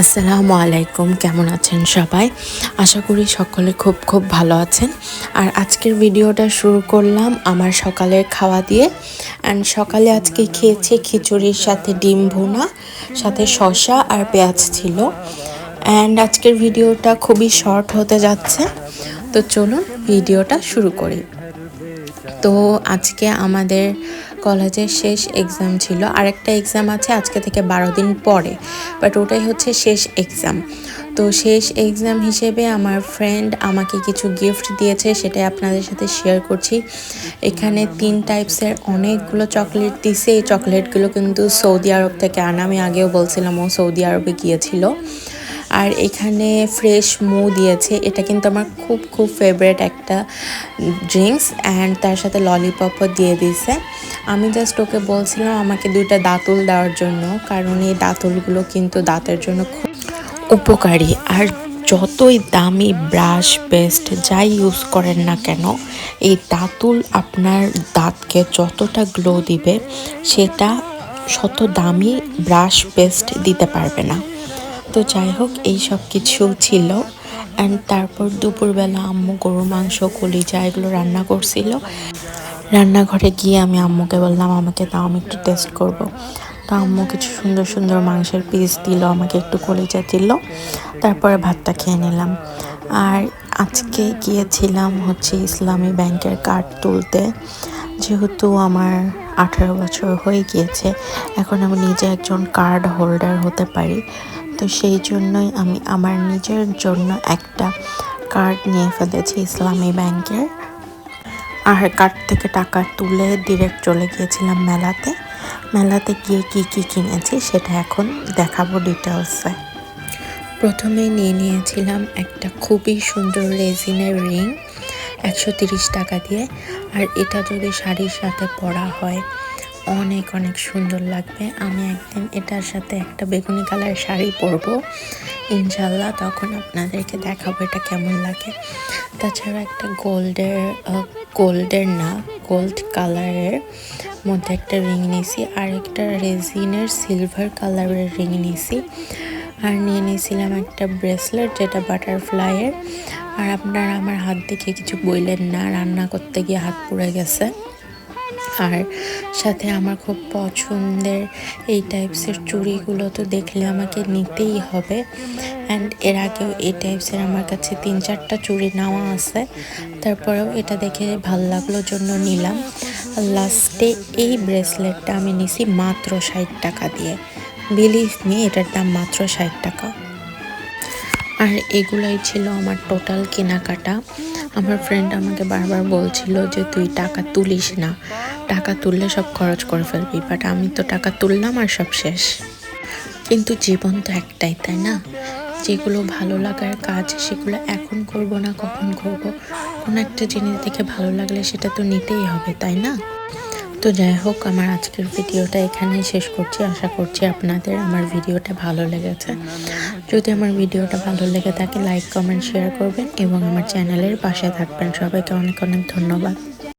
আসসালামু আলাইকুম, কেমন আছেন সবাই? আশা করি সকলে খুব খুব ভালো আছেন। আর আজকের ভিডিওটা শুরু করলাম আমার সকালের খাওয়া দিয়ে। অ্যান্ড সকালে আজকে খেয়েছি খিচুড়ির সাথে ডিম ভুনা, সাথে শসা আর পেঁয়াজ ছিল। অ্যান্ড আজকের ভিডিওটা খুবই শর্ট হতে যাচ্ছে, তো চলুন ভিডিওটা শুরু করি। তো আজকে আমাদের কলেজের শেষ এক্সাম ছিল, আরেকটা এক্সাম আছে আজকে থেকে 12 দিন পরে, বাট ওটাই হচ্ছে শেষ এক্সাম। তো শেষ এক্সাম হিসেবে আমার ফ্রেন্ড আমাকে কিছু গিফট দিয়েছে, সেটাই আপনাদের সাথে শেয়ার করছি। এখানে 3 টাইপসের অনেকগুলো চকলেট দিছে। এই চকলেটগুলো কিন্তু সৌদি আরব থেকে আনা, আমি আগেও বলছিলাম ও সৌদি আরবে গিয়েছিল। আর এখানে ফ্রেশ মৌ দিয়েছে, এটা কিন্তু আমার খুব খুব ফেভারিট একটা ড্রিঙ্কস। অ্যান্ড তার সাথে ললিপপও দিয়ে দিয়েছে। আমি জাস্ট ওকে বলছিলাম আমাকে 2টা দাঁতুল দেওয়ার জন্য, কারণ এই দাঁতুলগুলো কিন্তু দাঁতের জন্য খুব উপকারী। আর যতই দামি ব্রাশ পেস্ট যাই ইউজ করেন না কেন, এই দাঁতুল আপনার দাঁতকে যতটা গ্লো দিবে সেটা শত দামি ব্রাশ পেস্ট দিতে পারবে না। তো যাই হোক, এই সব কিছু ছিল। অ্যান্ড তারপর দুপুরবেলা আম্মু গরুর মাংস, কলিজা এগুলো রান্না করছিল। রান্নাঘরে গিয়ে আমি আম্মুকে বললাম আমাকে দাও, আমি একটু টেস্ট করব। তো আম্মু কিছু সুন্দর সুন্দর মাংসের পিস দিল, আমাকে একটু কলিজা দিল, তারপরে ভাতটা খেয়ে নিলাম। আর আজকে গিয়েছিলাম হচ্ছে ইসলামী ব্যাংকের কার্ড তুলতে। যেহেতু আমার 18 বছর হয়ে গিয়েছে, এখন আমি নিজে একজন কার্ড হোল্ডার হতে পারি। তো সেই জন্যই আমি আমার নিজের জন্য একটা কার্ড নিয়ে ফেলেছি ইসলামী ব্যাংকের। আর কার্ড থেকে টাকা তুলে ডিরেক্ট চলে গিয়েছিলাম মেলাতে। মেলাতে গিয়ে কি কি কিনেছি সেটা এখন দেখাবো ডিটেলসে। প্রথমেই নিয়ে নিয়েছিলাম একটা খুবই সুন্দর রেজিনের রিং 130 টাকা দিয়ে। আর এটা যদি শাড়ির সাথে পরা হয় অনেক অনেক সুন্দর লাগবে। আমি একদিন এটার সাথে একটা বেগুনি কালার শাড়ি পরবো ইনশাল্লাহ, তখন আপনাদেরকে দেখাবো এটা কেমন লাগে। তাছাড়া একটা গোল্ডের না গোল্ড কালারের মধ্যে একটা রিং নিয়েছি, আর একটা রেজিনের সিলভার কালারের রিং নিয়েছি। আর নিয়ে নিয়েছিলাম একটা ব্রেসলেট যেটা বাটারফ্লাইয়ের। আর আপনারা আমার হাত দেখে কিছু বললেন না, রান্না করতে গিয়ে হাত পুড়ে গেছে। আর সাথে আমার খুব পছন্দের এই টাইপসের চুড়িগুলো তো দেখলে আমাকে নিতেই হবে। অ্যান্ড এর আগেও এই টাইপসের আমার কাছে 3-4টা চুড়ি নেওয়া আছে, তারপরেও এটা দেখে ভালো লাগলো জন্য নিলাম। লাস্টে এই ব্রেসলেটটা আমি নিছি মাত্র 60 টাকা দিয়ে। বিলিভ মি, এটার দাম মাত্র 60 টাকা। আর এগুলাই ছিল আমার টোটাল কেনাকাটা। আমার ফ্রেন্ড আমাকে বারবার বলছিল যে তুই টাকা তুলিস না, টাকা তুললে সব খরচ করে ফেলবি, বাট আমি তো টাকা তুললাম আর সব শেষ। কিন্তু জীবন তো একটাই, তাই না? যেগুলো ভালো লাগার কাজ সেগুলো এখন করব না কখন করব, কোনো একটা জিনিস দেখে ভালো লাগলে সেটা তো নিতেই হবে, তাই না? তো যাই হোক, আমার আজকের ভিডিওটা এখানেই শেষ করছি। আশা করছি আপনাদের আমার ভিডিওটা ভালো লেগেছে। যদি আমার ভিডিওটা ভালো লেগে থাকে লাইক কমেন্ট শেয়ার করবেন এবং আমার চ্যানেলের পাশে থাকবেন। সবাইকে অনেক অনেক ধন্যবাদ।